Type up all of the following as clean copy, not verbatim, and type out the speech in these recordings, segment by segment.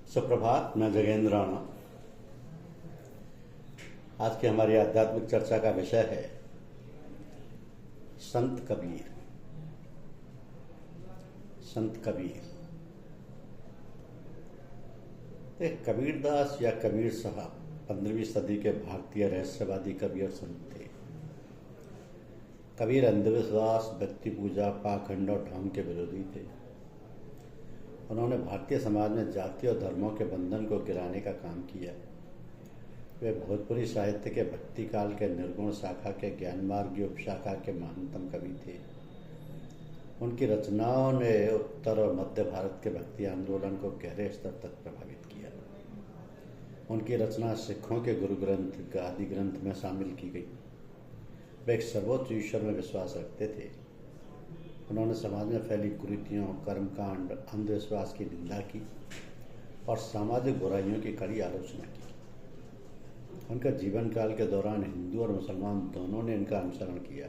सुप्रभात। मैं जगेंद्र राणा। आज की हमारी आध्यात्मिक चर्चा का विषय है संत कबीर। संत कबीर एक कबीरदास या कबीर साहब 15वीं सदी के भारतीय रहस्यवादी कवि और संत थे। कबीर अंधविश्वास, व्यक्ति पूजा, पाखंड और ढोंग के विरोधी थे। उन्होंने भारतीय समाज में जाति और धर्मों के बंधन को गिराने का काम किया। वे भोजपुरी साहित्य के भक्ति काल के निर्गुण शाखा के ज्ञान मार्गी उपशाखा के महानतम कवि थे। उनकी रचनाओं ने उत्तर और मध्य भारत के भक्ति आंदोलन को गहरे स्तर तक प्रभावित किया। उनकी रचना सिखों के गुरु ग्रंथ आदि ग्रंथ में शामिल की गई। वे एक सर्वोच्च ईश्वर में विश्वास रखते थे। उन्होंने समाज में फैली कुरीतियों, कर्मकांड, अंधविश्वास की निंदा की और सामाजिक बुराइयों की कड़ी आलोचना की। उनका जीवन काल के दौरान हिंदू और मुसलमान दोनों ने इनका अनुसरण किया।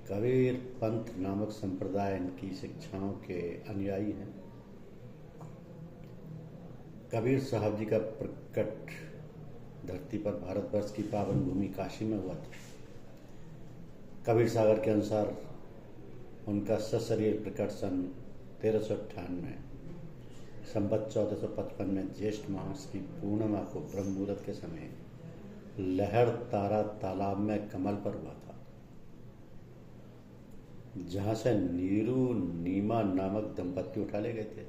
कबीर पंथ नामक संप्रदाय इनकी शिक्षाओं के अनुयायी हैं। कबीर साहब जी का प्रकट धरती पर भारतवर्ष की पावन भूमि काशी में हुआ था। कबीर सागर के अनुसार उनका सशरीर प्रकट सन 1398 संवत 1455 में ज्येष्ठ मास की पूर्णिमा को ब्रह्म मुहूर्त के समय लहर तारा तालाब में कमल पर हुआ था, जहां से नीरू नीमा नामक दंपत्ति उठा ले गए थे।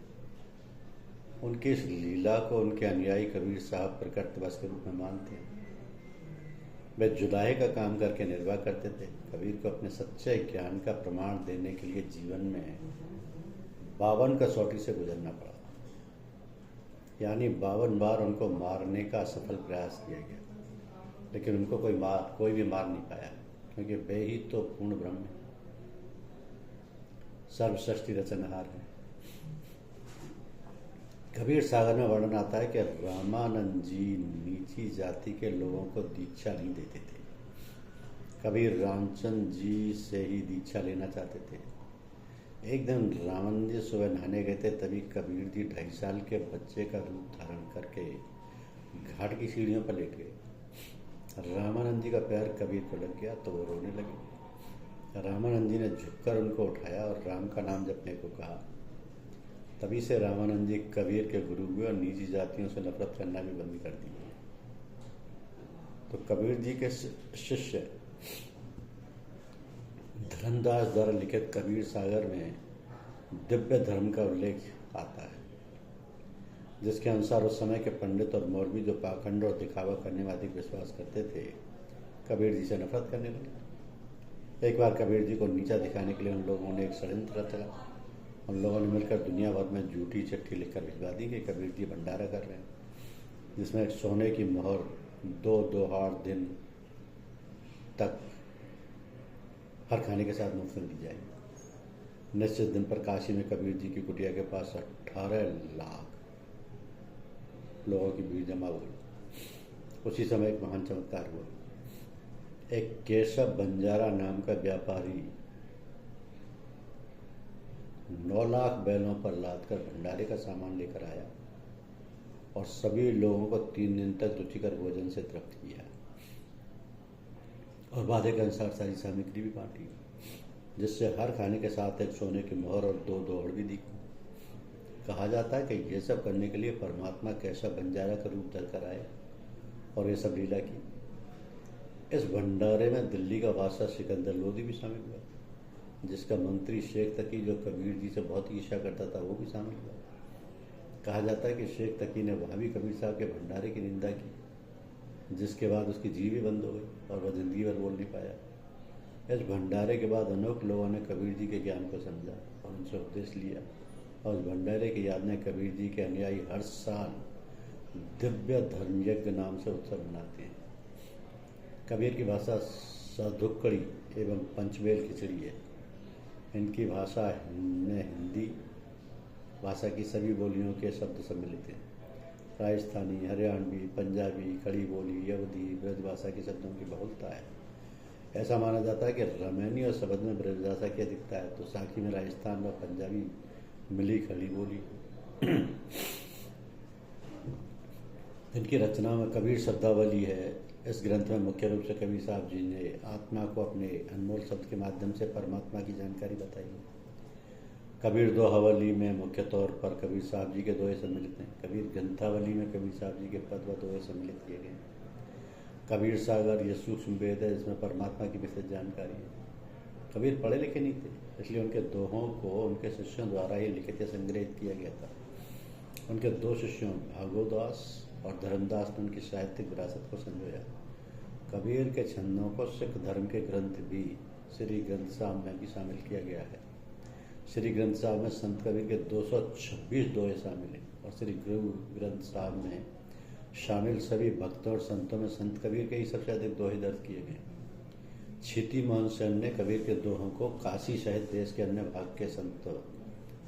उनकी इस लीला को उनके अनुयायी कबीर साहब प्रकट दिवस के रूप में मानते हैं। वे जुदाई का काम करके निर्वाह करते थे। कबीर को अपने सच्चे ज्ञान का प्रमाण देने के लिए जीवन में 52 कसौटी से गुजरना पड़ा, यानी 52 बार उनको मारने का सफल प्रयास किया गया, लेकिन उनको कोई भी मार नहीं पाया, क्योंकि वे ही तो पूर्ण ब्रह्म है, सर्वसृष्टि रचनहार है। कबीर सागर में वर्णन आता है कि रामानंद जी नीची जाति के लोगों को दीक्षा नहीं देते थे। कबीर रामचंद्र जी से ही दीक्षा लेना चाहते थे। एक दिन रामानंद जी सुबह नहाने गए थे, तभी कबीर जी 2.5 साल के बच्चे का रूप धारण करके घाट की सीढ़ियों पर लेट गए। रामानंद जी का पैर कबीर को लग गया तो वो रोने लगे। रामानंद जी ने झुककर उनको उठाया और राम का नाम जपने को कहा। तभी से रामानंद जी कबीर के गुरु हुए और निजी जातियों से नफरत करना भी बंद कर दी। तो कबीर जी के शिष्य धर्मदास द्वारा लिखित कबीर सागर में दिव्य धर्म का उल्लेख आता है, जिसके अनुसार उस समय के पंडित और मौलवी जो पाखंड और दिखावा करने में अधिक विश्वास करते थे, कबीर जी से नफरत करने लगे। एक बार कबीर जी को नीचा दिखाने के लिए उन लोगों ने एक षड्यंत्र रचा। उन लोगों ने मिलकर दुनिया भर में झूठी चिट्ठी लिखकर भिजवा दी कि कबीर जी भंडारा कर रहे हैं, जिसमें एक सोने की मोहर 2 दिन तक हर खाने के साथ मुफ्त में दी जाएगी। निश्चित दिन पर काशी में कबीर जी की कुटिया के पास 18 लाख लोगों की भीड़ जमा हुई। उसी समय एक महान चमत्कार हुआ। एक केशव बंजारा नाम का व्यापारी 9 लाख बैलों पर लाद कर भंडारे का सामान लेकर आया और सभी लोगों को 3 दिन तक रुचिकर भोजन से तृप्त किया और वादे के अनुसार सारी सामग्री भी बांटी, जिससे हर खाने के साथ एक सोने की मोहर और 2 दोहड़ भी दी। कहा जाता है कि ये सब करने के लिए परमात्मा केशव बंजारा का रूप धर कर आए और ये सब लीला की। इस भंडारे में दिल्ली का बादशाह सिकंदर लोदी भी शामिल हुआ, जिसका मंत्री शेख तकी, जो कबीर जी से बहुत ईर्ष्या करता था, वो भी शामिल हुआ। कहा जाता है कि शेख तकी ने वहाँ भी कबीर साहब के भंडारे की निंदा की, जिसके बाद उसकी जीभ भी बंद हो गई और वह जिंदगी भर बोल नहीं पाया। इस भंडारे के बाद अनेक लोगों ने कबीर जी के ज्ञान को समझा और उनसे उपदेश लिया, और उस भंडारे की याद में कबीर जी के अनुयायी हर साल दिव्य धर्मयज्ञ नाम से उत्सव मनाते हैं। कबीर की भाषा साधुकड़ी एवं पंचमेल खिचड़ी है। इनकी भाषा में हिंदी भाषा की सभी बोलियों के शब्द सम्मिलित हैं। राजस्थानी, हरियाणवी, पंजाबी, खड़ी बोली, अवधी, ब्रज भाषा के शब्दों की बहुलता है। ऐसा माना जाता है कि रमैनी और शब्द में ब्रज भाषा की अधिकता है, तो साखी में राजस्थान और पंजाबी मिली खड़ी बोली। इनकी रचना में कबीर शब्दावली है। इस ग्रंथ में मुख्य रूप से कबीर साहब जी ने आत्मा को अपने अनमोल शब्द के माध्यम से परमात्मा की जानकारी बताई है। कबीर दोहावली में मुख्य तौर पर कबीर साहब जी के दोहे सम्मिलित हैं। कबीर ग्रंथावली में कबीर साहब जी के पद व दोहे सम्मिलित किए गए। कबीर सागर ये सूक्ष्म वेद है, जिसमें परमात्मा की विस्तृत जानकारी है। कबीर पढ़े लिखे नहीं थे, इसलिए उनके दोहों को उनके शिष्यों द्वारा ही लिखित या संग्रहित किया गया था। उनके दो शिष्यों भागवदास और धर्मदास ने उनकी साहित्यिक विरासत को संजोया। कबीर के छंदों को सिख धर्म के ग्रंथ भी श्री ग्रंथ साहब में भी शामिल किया गया है। श्री ग्रंथ साहब में संत कबीर के 226 दोहे शामिल हैं और श्री गुरु ग्रंथ साहब में शामिल सभी भक्तों और संतों में संत कबीर के ही सबसे अधिक दोहे दर्ज किए गए। क्षिति मोहन सेन ने कबीर के दोहों को काशी सहित देश के अन्य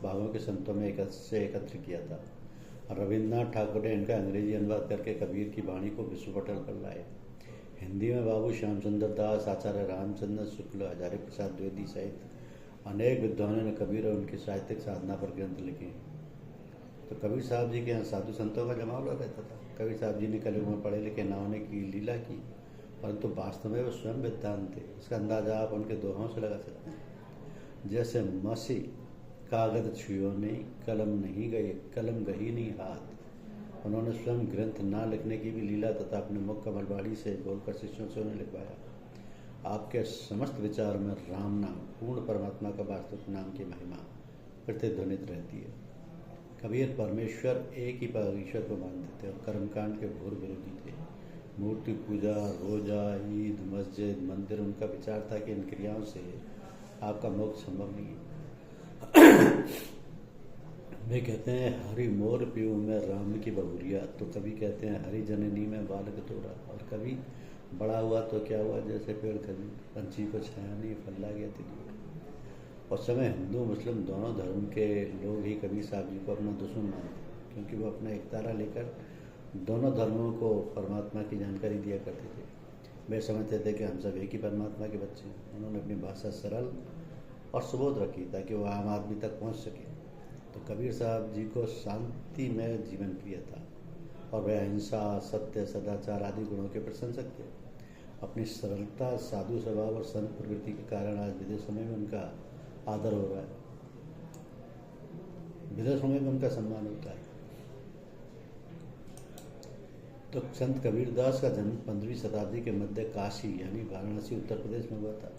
भागों के संतों में एकत्र किया था। रविन्द्रनाथ ठाकुर ने इनका अंग्रेजी अनुवाद करके कबीर की वाणी को विश्व पटल पर लाए। हिंदी में बाबू श्याम सुंदर दास, आचार्य रामचंद्र शुक्ल, हजारी प्रसाद द्विवेदी सहित अनेक विद्वानों ने कबीर और उनकी साहित्यिक साधना पर ग्रंथ लिखे। तो कबीर साहब जी के यहाँ साधु संतों का जमावड़ा रहता था। कबीर साहब जी ने कलयुग में पढ़े लिखे ना होने की लीला की, परंतु वास्तव में वो स्वयं विद्वान थे। इसका अंदाजा आप उनके दोहों से लगा सकते हैं। जैसे मसी कागज छुओ नहीं, कलम नहीं गए, कलम गही नहीं हाथ। उन्होंने स्वयं ग्रंथ ना लिखने की भी लीला तथा अपने मुख कमलबाड़ी से बोलकर शिष्यों से उन्हें लिखवाया। आपके समस्त विचार में राम नाम, पूर्ण परमात्मा का वास्तविक नाम की महिमा प्रतिध्वनित रहती है। कबीर परमेश्वर एक ही परमेश्वर को मानते थे और कर्मकांड के घोर विरोधी थे। मूर्ति पूजा, रोजा, ईद, मस्जिद, मंदिर, उनका विचार था कि इन क्रियाओं से आपका मोक्ष संभव नहीं है। वे कहते हैं हरि मोर पीऊ में राम की बहुरिया, तो कभी कहते हैं हरि जननी में बालक तोड़ा, और कभी बड़ा हुआ तो क्या हुआ जैसे पेड़ खजूर, पंछी को छाया नहीं, फल गया तिली। उस समय हिंदू मुस्लिम दोनों धर्म के लोग ही कबीर साहब जी को अपना दुश्मन मानते, क्योंकि वो अपना एक तारा लेकर दोनों धर्मों को परमात्मा की जानकारी दिया करते थे। वे समझते थे कि हम सब एक ही परमात्मा के बच्चे हैं। उन्होंने अपनी भाषा सरल और सुबोध रखी ताकि वो आम आदमी तक पहुंच सके। तो कबीर साहब जी को शांति में जीवन प्रिय था और वह अहिंसा, सत्य, सदाचार आदि गुणों के प्रशंसक थे। अपनी सरलता, साधु स्वभाव और संत प्रवृत्ति के कारण आज विदेशों में भी उनका आदर हो रहा है, विदेशों में भी उनका सम्मान होता है। तो संत कबीरदास का जन्म 15वीं शताब्दी के मध्य काशी यानी वाराणसी उत्तर प्रदेश में हुआ था।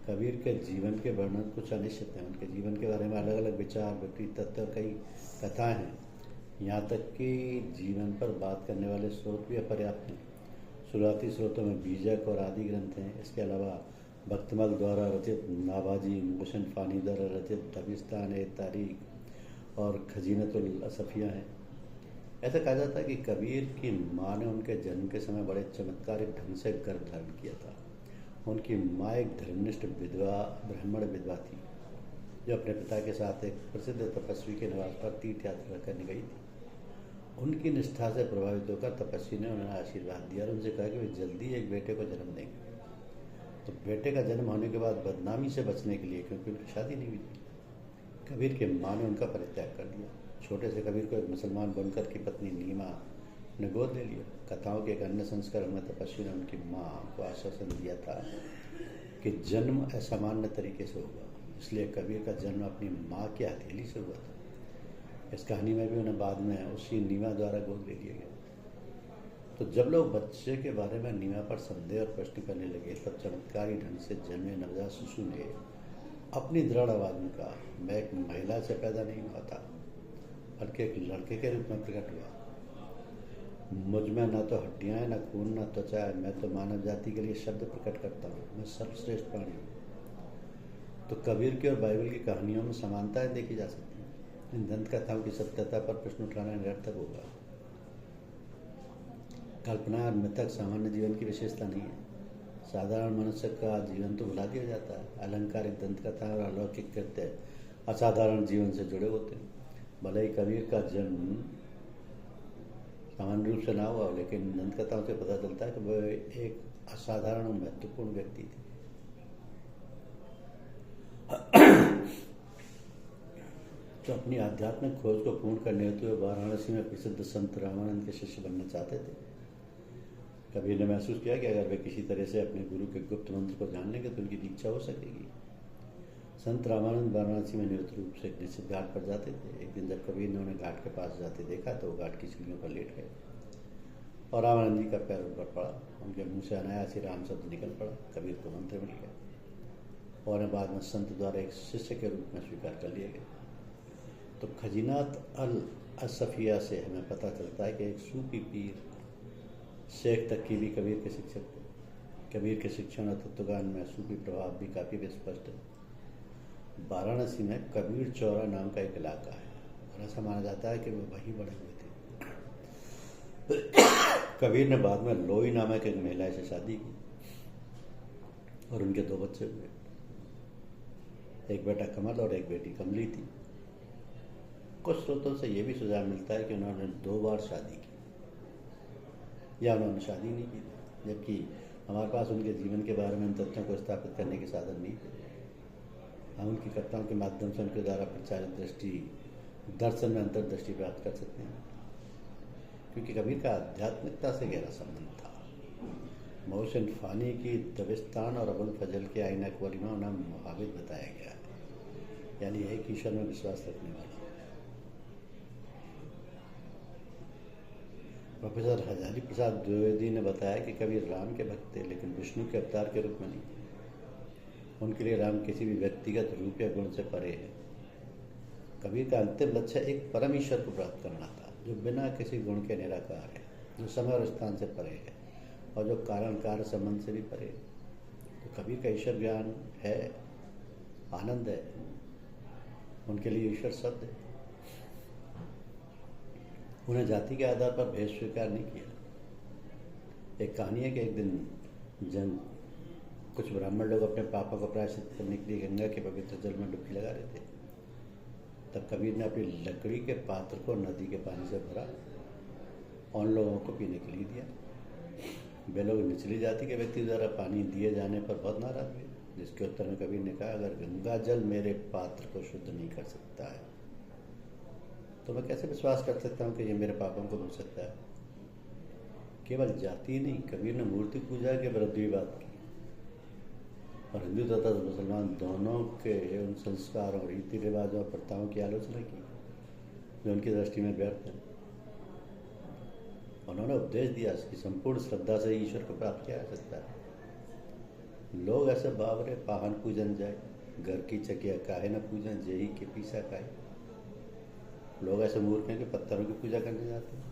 कबीर के जीवन के वर्णन कुछ अनिश्चित हैं। उनके जीवन के बारे में अलग अलग विचार, विपरीत तथ्य और कई कथाएं हैं। यहाँ तक कि जीवन पर बात करने वाले स्रोत भी अपर्याप्त हैं। शुरुआती स्रोतों में बीजक और आदि ग्रंथ हैं। इसके अलावा भक्तमल द्वारा रचित नाभाजी, मोहसिन फानी द्वारा रचित तारीख और खजीनतुल असफिया हैं। ऐसा कहा जाता है कि कबीर की माँ ने उनके जन्म के समय बड़े चमत्कारिक ढंग से गर्भ धारण किया था। उनकी माँ एक धर्मनिष्ठ ब्राह्मण विधवा थी, जो अपने पिता के साथ एक प्रसिद्ध तपस्वी के निवास पर तीर्थ यात्रा करने गई थी। उनकी निष्ठा से प्रभावित होकर तपस्वी ने उन्हें आशीर्वाद दिया और उनसे कहा कि वे जल्दी एक बेटे को जन्म देंगे। तो बेटे का जन्म होने के बाद बदनामी से बचने के लिए, क्योंकि उनकी शादी नहीं हुई थी, कबीर के माँ ने उनका परित्याग कर दिया। छोटे से कबीर को एक मुसलमान बनकर की पत्नी नीमा ने गोद ले लिया। कथाओं के एक अन्य संस्करण में तपस्वी ने उनकी माँ को आश्वासन दिया था कि जन्म असामान्य तरीके से होगा, इसलिए कबीर का जन्म अपनी माँ की हथेली से हुआ था। इस कहानी में भी उन्हें बाद में उसी नीमा द्वारा गोद ले लिया गया। तो जब लोग बच्चे के बारे में नीमा पर संदेह और प्रश्न करने लगे, तब चमत्कारी ढंग से जन्मे नवजात शिशु ने अपनी दृढ़ आवाज में कहा, मैं एक महिला से पैदा नहीं हुआ था, बल्कि एक लड़के के रूप में प्रकट हुआ। मुझ में न तो हड्डियां हैं, न खून, न त्वचा है। मैं तो मानव जाति के लिए शब्द प्रकट करता हूँ। मैं सर्वश्रेष्ठ प्राणी हूँ। तो कबीर की और बाइबल की कहानियों में समानताएं देखी जा सकती हैं। इन दंत कथाओं की सत्यता पर प्रश्न उठाना निरर्थक होगा। कल्पना और मिथक सामान्य जीवन की विशेषता नहीं है। साधारण मनुष्य का जीवन तो भुला दिया जाता है। अलंकारिक दंत कथा और अलौकिक कृत्य असाधारण जीवन से जुड़े होते हैं। भले ही कबीर का जन्म सामान्य रूप से ना हुआ, लेकिन दंत कथाओं से पता चलता है कि वह एक असाधारण और महत्वपूर्ण व्यक्ति थे। तो अपनी आध्यात्मिक खोज को पूर्ण करने हेतु वे वाराणसी में प्रसिद्ध संत रामानंद के शिष्य बनना चाहते थे। कबीर ने महसूस किया कि अगर वे किसी तरह से अपने गुरु के गुप्त मंत्र को जान लेंगे तो उनकी दीक्षा हो सकेगी। संत रामानंद वाराणसी में निरंतर रूप से एक निश्चित घाट पर जाते थे। एक दिन जब कबीर ने उन्हें घाट के पास जाते देखा तो वो घाट की सीढ़ियों पर लेट गए और रामानंद जी का पैर उन पर पड़ा। उनके मुंह से अनायास ही राम शब्द निकल पड़ा। कबीर को मंत्र मिल गया और उन्हें बाद में संत द्वारा एक शिष्य के रूप में स्वीकार कर लिए गए। तो खजीनात अल असफिया से हमें पता चलता है कि एक सूफी पीर शेख तकी भी कबीर के शिक्षक थे। कबीर के शिक्षण और तत्वगान में सूफी प्रभाव भी काफ़ी स्पष्ट है। वाराणसी में कबीर चौरा नाम का एक इलाका है और ऐसा माना जाता है कि वे वहीं बड़े हुए थे। कबीर ने बाद में लोई नामक एक महिला से शादी की और उनके 2 बच्चे हुए। एक बेटा कमल और एक बेटी कमली थी। कुछ स्रोतों से यह भी सुझाव मिलता है कि उन्होंने 2 बार शादी की या उन्होंने शादी नहीं की, जबकि हमारे पास उनके जीवन के बारे में इन तथ्यों को स्थापित करने के साधन नहीं थे। हम उनकी कथाओं के माध्यम से उनके द्वारा प्रचारित दृष्टि दर्शन में अंतर्दृष्टि प्राप्त कर सकते हैं, क्योंकि कबीर का आध्यात्मिकता से गहरा संबंध था। मोहसिन फ़ानी की दबिस्तान और अबुल फजल के आईना अकबरी में उन्हें मुहाविद बताया गया है, यानी एक ईश्वर में विश्वास रखने वाला। प्रोफेसर हजारी प्रसाद द्विवेदी ने बताया कि कबीर राम के भक्त थे, लेकिन विष्णु के अवतार के रूप में नहीं। उनके लिए राम किसी भी व्यक्तिगत रूप या गुण से परे है। कबीर का अंतिम लक्ष्य एक परम ईश्वर को प्राप्त करना था, जो बिना किसी गुण के निराकार है, जो समय और स्थान से परे है और जो कारण कार्य संबंध से भी परे है। तो कबीर का ईश्वर ज्ञान है, आनंद है। उनके लिए ईश्वर शब्द है। उन्हें जाति के आधार पर भेद स्वीकार नहीं किया। एक कहानी है कि एक दिन कुछ ब्राह्मण लोग अपने पापों को प्रायश्चित करने के लिए गंगा के पवित्र जल में डुबकी लगा रहे थे। तब कबीर ने अपनी लकड़ी के पात्र को नदी के पानी से भरा और उन लोगों को पीने के लिए दिया। वे लोग निचली जाति के व्यक्ति द्वारा पानी दिए जाने पर बहुत नाराज हुए, जिसके उत्तर में कबीर ने कहा, अगर गंगा जल मेरे पात्र को शुद्ध नहीं कर सकता है तो मैं कैसे विश्वास कर सकता हूँ कि ये मेरे पापों को धो सकता है। केवल जाति नहीं, कबीर ने मूर्ति पूजा के विरुद्ध भी बात की और हिंदू तथा मुसलमान दोनों के उन संस्कार और रीति रिवाजों और प्रथाओं की आलोचना की जो उनकी दृष्टि में व्यर्थ है। उन्होंने उपदेश दिया कि संपूर्ण श्रद्धा से ईश्वर को प्राप्त किया जा सकता है। लोग ऐसे बावरे पाहन पूजन जाए, घर की चकिया काहे न पूजन, जेही के पीसा खाए। लोग ऐसे मूर्ख हैं कि पत्थरों की पूजा करने जाते हैं।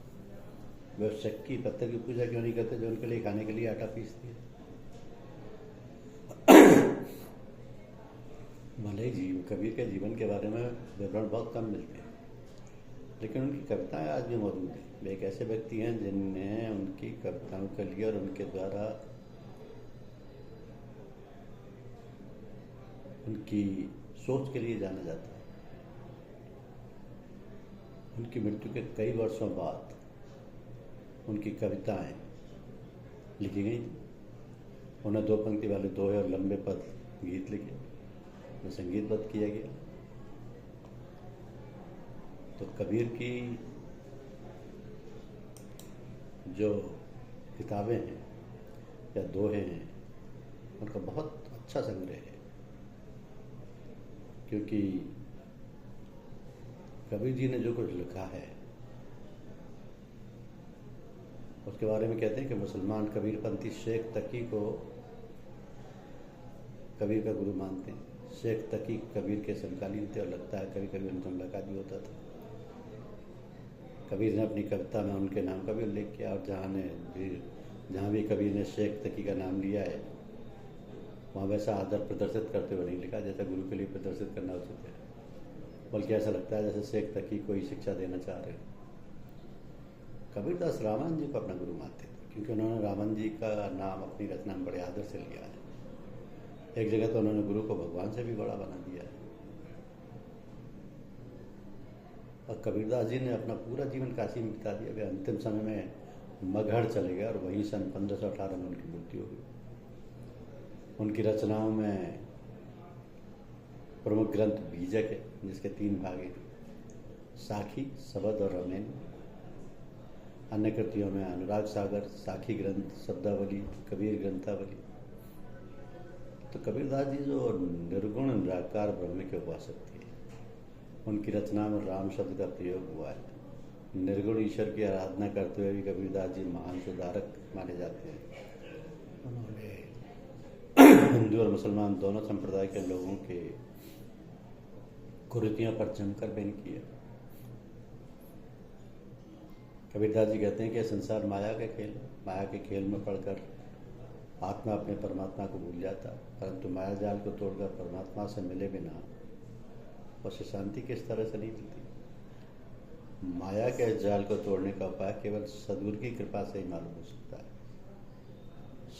वे उस चक्की पत्थर की पूजा क्यों नहीं करते जो उनके लिए खाने के लिए आटा पीसती है। भले ही कबीर के जीवन के बारे में विवरण बहुत कम मिलते हैं, लेकिन उनकी कविताएं आज भी मौजूद हैं। वे एक ऐसे व्यक्ति हैं जिन्हें उनकी कविताओं के लिए और उनके द्वारा उनकी सोच के लिए जाना जाता है। उनकी मृत्यु के कई वर्षों बाद उनकी कविताएं लिखी गई। उन्हें 2 पंक्ति वाले दोहे और लंबे पद गीत लिखे, उन्हें संगीतबद्ध किया गया। तो कबीर की जो किताबें हैं या दोहे हैं, उनका बहुत अच्छा संग्रह है, क्योंकि कबीर जी ने जो कुछ लिखा है उसके बारे में कहते हैं कि मुसलमान कबीरपंथी शेख तकी को कबीर का गुरु मानते हैं। शेख तकी कबीर के समकालीन थे और लगता है कभी कभी उनका मुलाकात भी होता था। कबीर ने अपनी कविता में उनके नाम का भी उल्लेख किया और जहाँ भी कबीर ने शेख तकी का नाम लिया है वहाँ वैसा आदर प्रदर्शित करते हुए नहीं लिखा जैसा गुरु के लिए प्रदर्शित करना उचित है, बल्कि ऐसा लगता है जैसे शेख तकी कोई शिक्षा देना चाह रहे हो। कबीरदास रामन जी को अपना गुरु मानते थे, क्योंकि उन्होंने रामन जी का नाम अपनी रचना में बड़े आदर से लिया है। एक जगह तो उन्होंने गुरु को भगवान से भी बड़ा बना दिया है। और कबीरदास जी ने अपना पूरा जीवन काशी में बिता दिया। वे अंतिम समय में मगहर चले गए और वहीं सन 1518 में उनकी मृत्यु हो गई। उनकी रचनाओं में प्रमुख ग्रंथ बीजक है, जिसके 3 भाग हैं। साखी, शबद और रमेन। अन्य कृतियों में अनुराग सागर, साखी ग्रंथ, शब्दावली, कबीर ग्रंथावली। तो कबीरदास जी जो निर्गुण निराकार ब्रह्म के उपासक थे, उनकी रचना में राम शब्द का प्रयोग हुआ है। निर्गुण ईश्वर की आराधना करते हुए भी कबीरदास जी महान सुधारक माने जाते हैं। उन्होंने हिंदू और मुसलमान दोनों संप्रदाय के लोगों के कुरीतियों पर जमकर बयान किया। कबीरदास जी कहते हैं कि संसार माया के खेल, माया के खेल में पड़कर आत्मा अपने परमात्मा को भूल जाता, परंतु माया जाल को तोड़कर परमात्मा से मिले बिना उसे शांति किस तरह से नहीं मिलती। माया के जाल को तोड़ने का उपाय केवल सदगुरु की कृपा से ही मालूम हो सकता है।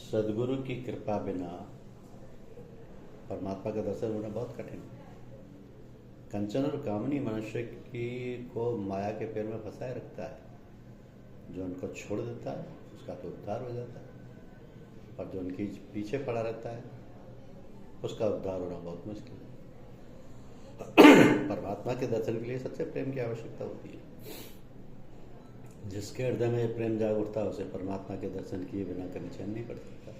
सदगुरु की कृपा बिना परमात्मा का दर्शन होना बहुत कठिन है। कंचन और कामनी मनुष्य की को माया के पैर में फंसाए रखता है। जो उनको छोड़ देता है उसका तो उद्धार हो जाता है, और जो उनके पीछे पड़ा रहता है उसका उद्धार होना बहुत मुश्किल है। परमात्मा के दर्शन के लिए सच्चे प्रेम की आवश्यकता होती है। जिसके हृदय में प्रेम जाग उठता है उसे परमात्मा के दर्शन किए बिना कभी चैन नहीं पड़ सकता।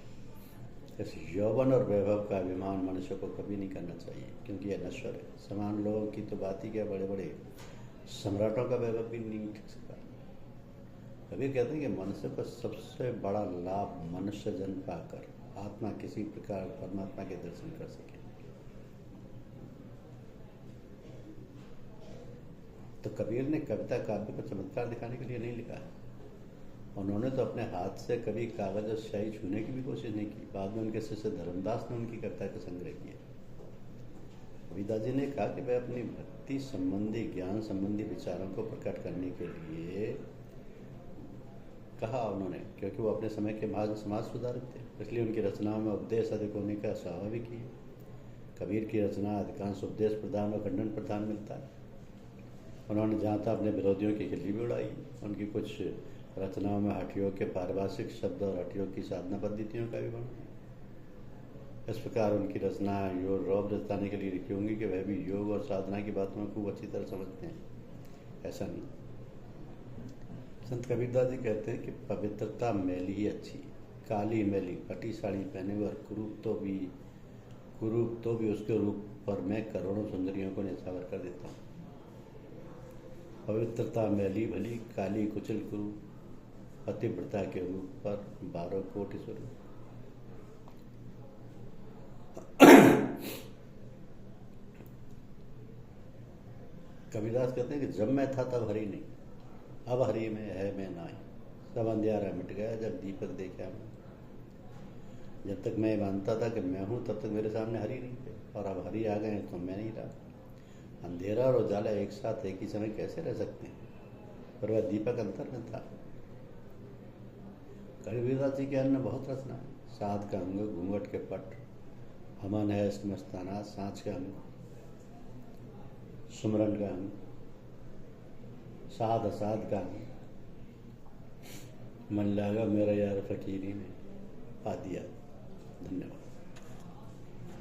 इस यौवन और वैभव का अभिमान मनुष्य को कभी नहीं करना चाहिए, क्योंकि यह नश्वर है। समान लोगों की तो बात ही क्या, बड़े बड़े सम्राटों का वैभव भी नहीं टिक सकता। कभी कहते हैं कि मनुष्य को सबसे बड़ा लाभ मनुष्य जन्म पाकर आत्मा किसी प्रकार परमात्मा के दर्शन कर सके। तो कबीर ने कविता काव्य को चमत्कार दिखाने के लिए नहीं लिखा है। उन्होंने तो अपने हाथ से कभी कागज और स्याही छूने की भी कोशिश नहीं की। बाद में उनके शिष्य धर्मदास ने उनकी कविता का संग्रह किया। कबीरदास जी ने कहा कि वह अपनी भक्ति संबंधी, ज्ञान संबंधी विचारों को प्रकट करने के लिए कहा उन्होंने, क्योंकि वो अपने समय के महान समाज सुधारक थे, इसलिए उनकी रचनाओं में उपदेश अधिक होने का स्वाभाविक ही है। कबीर की रचना अधिकांश उपदेश प्रधान और खंडन प्रधान मिलता है। उन्होंने जहाँ तक अपने विरोधियों की खिल्ली भी उड़ाई। उनकी कुछ रचनाओं में हठयोग के पारिभाषिक शब्द और हठयोग की साधना पद्धतियों का भी वर्णन। इस प्रकार उनकी रचना योग रौब जताने के लिए लिखी होंगी कि वह भी योग और साधना की बातों को अच्छी तरह समझते हैं, ऐसा नहीं। संत कबीरदास जी कहते हैं कि पवित्रता मैली ही अच्छी, काली मैली फटी साड़ी पहने हुए और कुरूप तो भी उसके रूप पर मैं करोड़ों सुंदरियों को न्यौछावर कर देता हूँ। पवित्रता मैली भली, काली कुचल कुरूप, पतिव्रता के रूप पर 12 कोटि स्वरूप। कबीरदास कहते हैं कि जब मैं था तब हरि नहीं, अब हरि में है मैं नाही। सब अंधियारा मिट गया जब दीपक देखा मैं। जब तक मैं मानता था कि मैं हूँ तब तक मेरे सामने हरि नहीं थे, और अब हरि आ गए तो मैं नहीं रहा। अंधेरा और उजाला एक साथ एक ही समय कैसे रह सकते हैं, पर वह दीपक अंतर में था। कबीरदास जी के अन्य बहुत रचना है। साध का अंग, घूंघट के पट, हमन है मस्ताना, सांच का अंग, सुमरन का अंग, साध असाध का अंग, मन लागा मेरा यार फकीरी में, पा दिया। धन्यवाद।